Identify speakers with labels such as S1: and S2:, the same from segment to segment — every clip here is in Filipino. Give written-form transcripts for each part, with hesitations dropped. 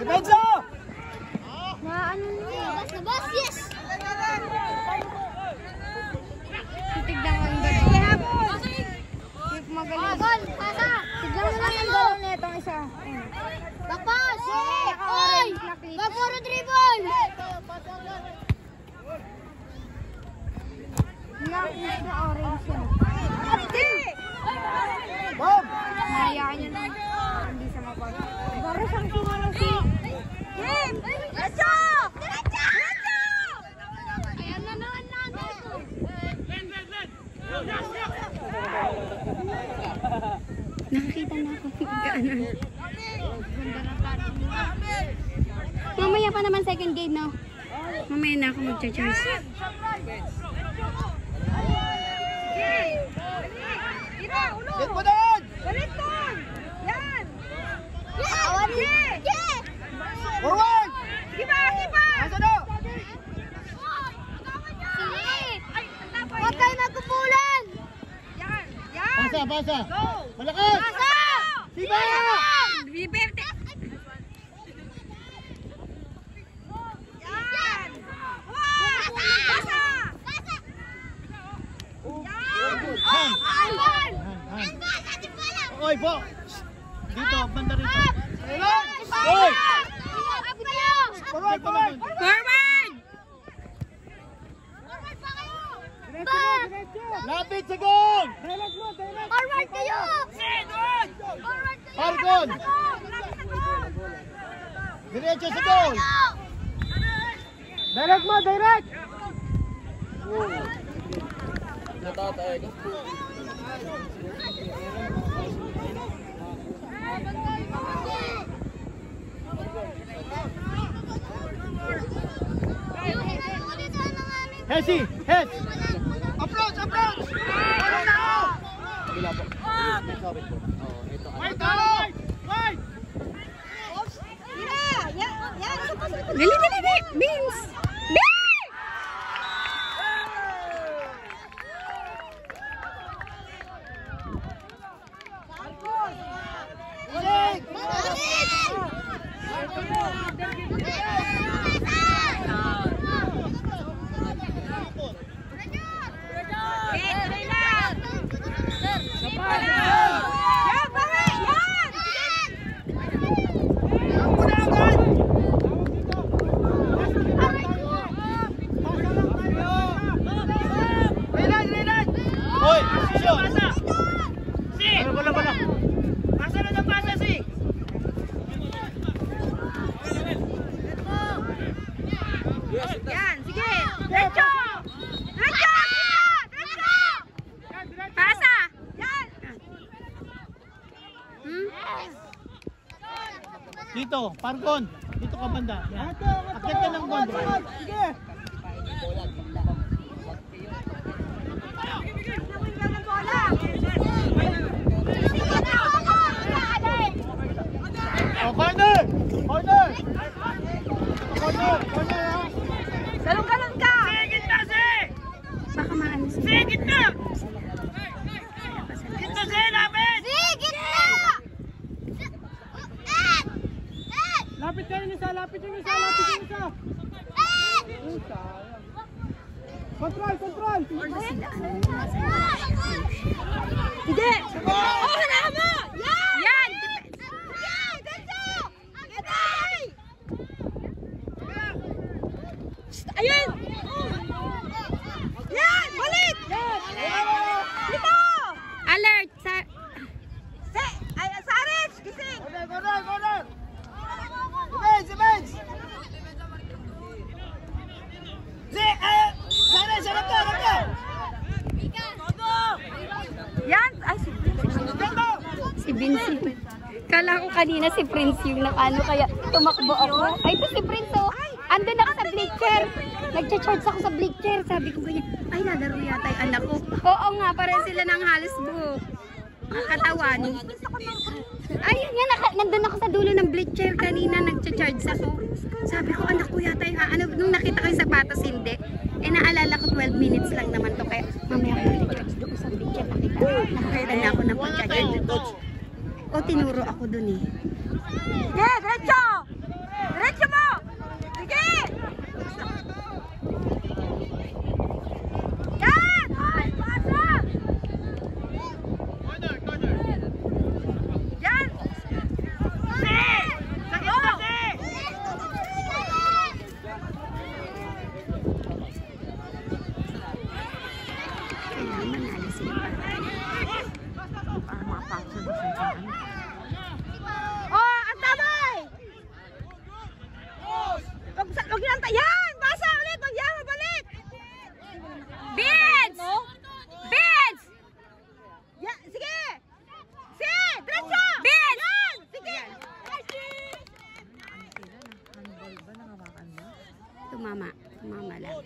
S1: Depensa!
S2: Na ano niya? Labas, yes! Tignan ko yung gano'n. Magaling. Gol, pasa! Tignan mo lang yung gano'n na itong isa. Bakpas! Oy! Wag puro dribble! Nakakit na orange yun.
S1: Bob!
S2: Nahayaan niya lang. Hindi siya mapag. Para siyang tumalo si... Kim! Diretso! Diretso! Diretso! Ayan na naman natin. Nakakita na ako. Mamaya pa naman second game, no? Mamaya na ako mag-charge.
S1: Hit mo doon!
S3: Baliktad! Yan!
S1: Forward!
S3: Kipa! Kipa!
S1: Asa na?
S2: Huwag kayo magkupulan!
S3: Yan! Yan!
S1: Pasa, pasa!
S3: Go!
S1: Malakas!
S3: Pasa!
S1: Siba!
S3: Biberte! Yan! Wow! Pasa! Yan!
S1: Oy, po! Dito, banda rito.
S2: Oy!
S1: Forward, forward!
S3: Forward!
S1: Lapit sa goal!
S2: Forward kayo!
S1: Pargon! Diretso sa goal! Direct mo, direct! Hesi! Hes! Approach! Approach! Wait! Wait!
S3: Dali, dali, dali! Beans! Yan, sige! Diretso! Diretso! Diretso! Pasa! Yan!
S1: Dito, Pargon. Dito ka banda. Akit ka ng goal. Sige. Oh, corner! Corner! Corner! Corner!
S3: Galong-galong ka!
S2: Baka maano siya.
S3: Sige, gitna! Gitna sa'yo namin!
S1: Lapit kayo ng isa! Lapit yung isa! Lapit yung isa! Control! Control!
S3: Hindi! Oh, wala mo! Yan! Yan! Ayun! Yan! Balik! Dito!
S2: Alert! Sa...
S3: Sarich! Gising!
S1: Corner! Corner! Corner! Image! Image! Sana! Sana ka! Sana ka!
S3: Yan! Ay,
S2: Si Vinci. Kala ko kanina si Prince yung ano, kaya tumakbo ako. Ay, ito si Prince, oh. Andun ako sa bleacher. Nagcha-charge ako sa bleacher. Sabi ko ganyan, ay, lalaro yata yung anak ko. Oo nga, pareho sila ng halos buhok. Katawan. Ayun nga, nandun ako sa dulo ng bleacher kanina, nagcha-charge ako. Sabi ko, anak ko yata yung ano, nung nakita ko yung sapatos, hindi. Eh, naalala ko 12 minutes lang naman to, kaya mamaya ko nag-charge doon sa bleacher. Nakita na ako ng pagcha-charge. O, tinuro ako dun eh.
S3: Sige, diretso! Diretso mo! Sige! Yan! Ay, pasa! Yan!
S2: Kailangan manalo sila.
S3: Oh, ang tamay! Huwag nilang yan! Pasa ulit! Huwag yan! Mabalik!
S2: Vince! Vince!
S3: Yan! Sige! Sige! Diretso!
S2: Vince!
S3: Yan! Sige!
S2: Tumama. Tumama lang.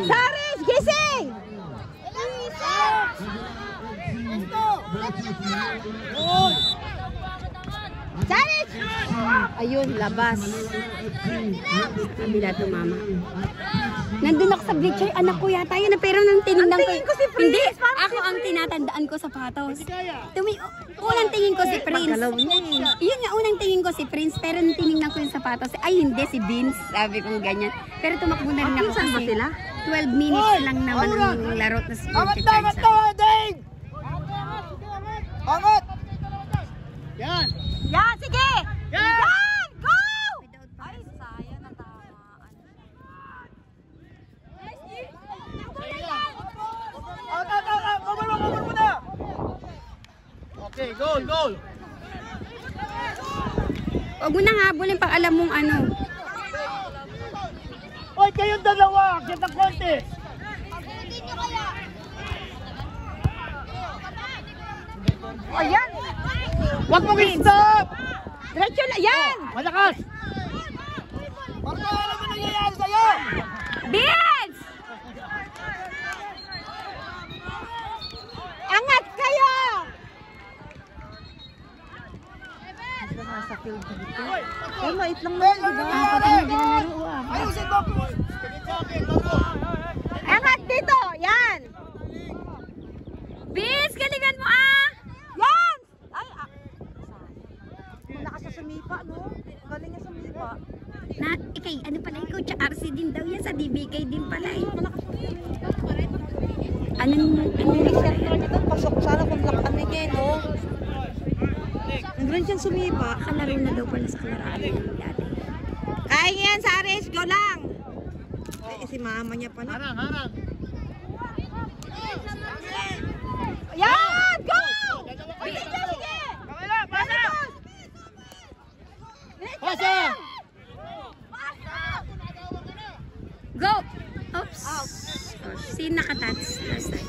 S3: Saris! Gising! Saris!
S2: Ayun, labas. Kabila tumama. Nandun ako sa bleacher, anak ko yata yun, pero nang tinignan ko.
S3: tingin ko si Prince,
S2: Hindi,
S3: parang
S2: ako ang tinatandaan ko sa patos. Unang tingin ko si Prince. Yun nga, unang tingin ko si Prince, pero nang tinignan ko yung sapatos, ay hindi, si Vince. Sabi kong ganyan. Pero tumakbo na rin ako
S3: Saan ba
S2: kasi
S3: sila?
S2: 12 minutes lang naman ang laro na
S4: Angat na, angat na, Ding! Angat!
S1: Yan!
S3: Yan! Sige!
S1: Yan!
S3: Yan! Go!
S2: Ay, sayang na tamaan.
S4: Angat, kabal mo na!
S1: Okay, goal, goal!
S2: Huwag mo nang habulin pag alam mong ano.
S1: Hoy, kayong dalawa! Get the contest!
S3: Ayan!
S1: Huwag mong i-stop!
S3: Diretso na! Yan!
S1: Malakas!
S4: Marco, alam mo nangyayari sa'yo!
S3: Vince! Angat kayo! Ay, mait lang naman, di ba?
S2: Pati na ginalaro ah.
S4: Ayusin mo!
S3: Angat dito! Yan!
S2: Vince, galingan mo ah!
S3: Yan! Ay, malakas sa sumipa, no? Galing niya sumipa.
S2: Ikay, ano pala, ikaw sa RC din daw yan, sa DBK din pala eh. Anong
S3: Center nito, pasok sana kung lang kami niya, no? Nagran siyang sumipa.
S2: kalaro na daw pala sa kalaraan ng dati.
S3: Ay, yan, Saris, go lang! Eh, si mama niya pala.
S1: Harang, harang!
S3: Yan! Go! Sige, sige!
S1: Kamila, pasa! Pasa!
S2: Go! Oops! Oh, si nakatats last time.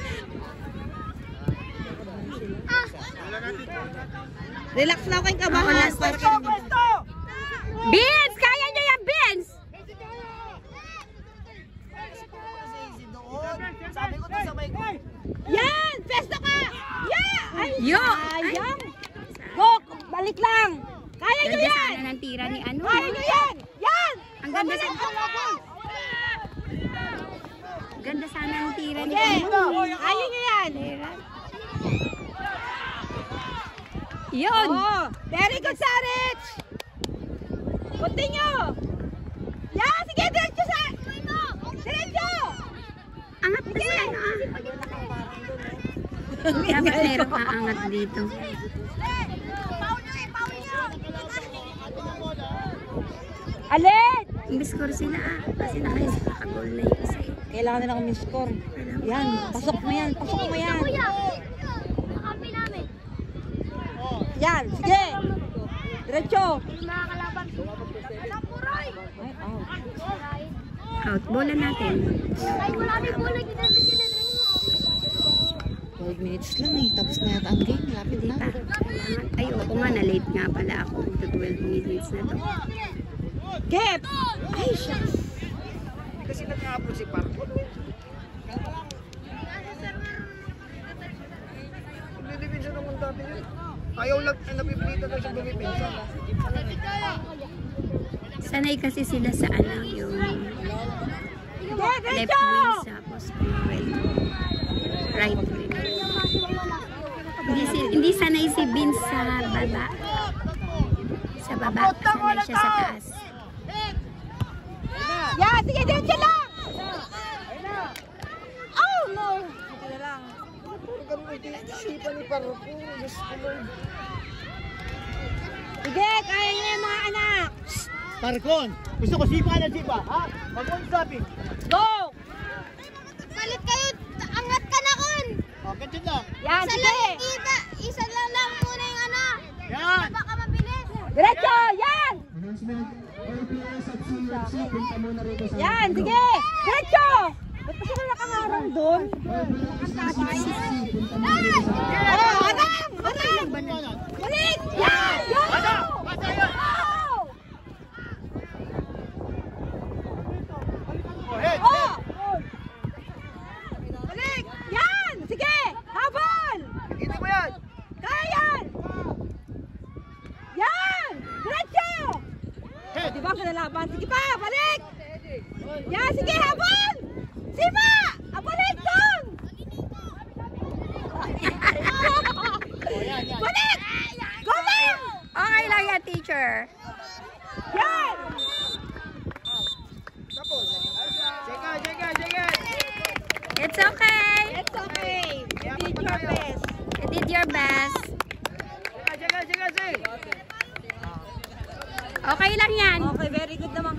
S3: Relax lang kayong kabahan.
S4: Pwesto!
S2: Vince! Kaya niyo yan, Vince!
S4: Sabi ko to sa may ko.
S3: Yan! Pesto ka! Yeah! Ay,
S2: Yo!
S3: sayang! Go! Balik lang! Kaya nyo
S2: Ganda
S3: yan!
S2: sana ng tira ni ano.
S3: Kaya nyo yan! Yan!
S2: Ang ganda sa... Ganda sana ng tira ni
S3: Okay!
S2: ano.
S3: Kaya nyo yan!
S2: Yun!
S3: Oh, very good, Sarich! Continue! Yan! Sige, diretso sa... Diretso!
S2: Angat na si ano ah. Dapat meron aangat dito.
S3: Alin!
S2: Imbiscore sila ah. Kasi nakagol na yung isa eh.
S3: Kailangan nilang umiscore. Yan, pasok mo yan, pasok mo yan. Yan, sige. Diretso. Ay,
S2: Out. Bola natin.
S3: 12 minutes lang eh. Tapos na yata ang game. Lapit na.
S2: Ay, oo nga. Na-late nga pala ako. To 12 minutes na to.
S3: Gep! Ay, shucks.
S4: Kasi nag-upload si Parko. Nilibinsan naman dati yun. Ayaw lang, napipilitan lang siya bumipinsa.
S2: Sanay kasi sila sa ano, yung Left wing tapos right wing. Hindi sanay si Vince sa baba. Sa baba, sanay siya sa taas.
S3: Yan, sige, diretso lang! Oh, no! Sige lang.
S4: Huwag mo isipan ni Parko. Diyos ko Lord.
S3: Sige, kaya niyo yung mga anak.
S1: Parkon, gusto ko sipa na sipa, ha? Huwag mo stopping.
S3: Go!
S5: Salit kayo, angat ka na kun.
S1: O, ganyan lang.
S3: Yan, sige!
S5: Isa lang lang muna yung ano.
S1: Yan.
S5: Baka mabilis.
S3: Diretso! Yan! Yan, sige! Diretso! Ba't pa sila nakangarang doon? Oh, anang! Anang! Balik! Yan!
S1: Bata! Bata yan! O, head!
S3: Oh! Balik! Yan! Sige! Habol!
S4: Hindi mo yan.
S3: Kaya yan! Yan! Diretso!
S1: Head!
S3: Di ba kinalaban? Sige pa! Balik! Yan! Sige! Habol! Sipa! Balik doon!
S1: O, yan, yan.
S3: Balik! Go lang!
S2: Okay lang yan, teacher.
S3: Yan!
S4: Tapos. Sige.
S2: It's okay.
S3: It's okay. You did your best.
S2: You did your best.
S4: Sige.
S2: Okay lang yan.
S3: Okay, very good naman kayo.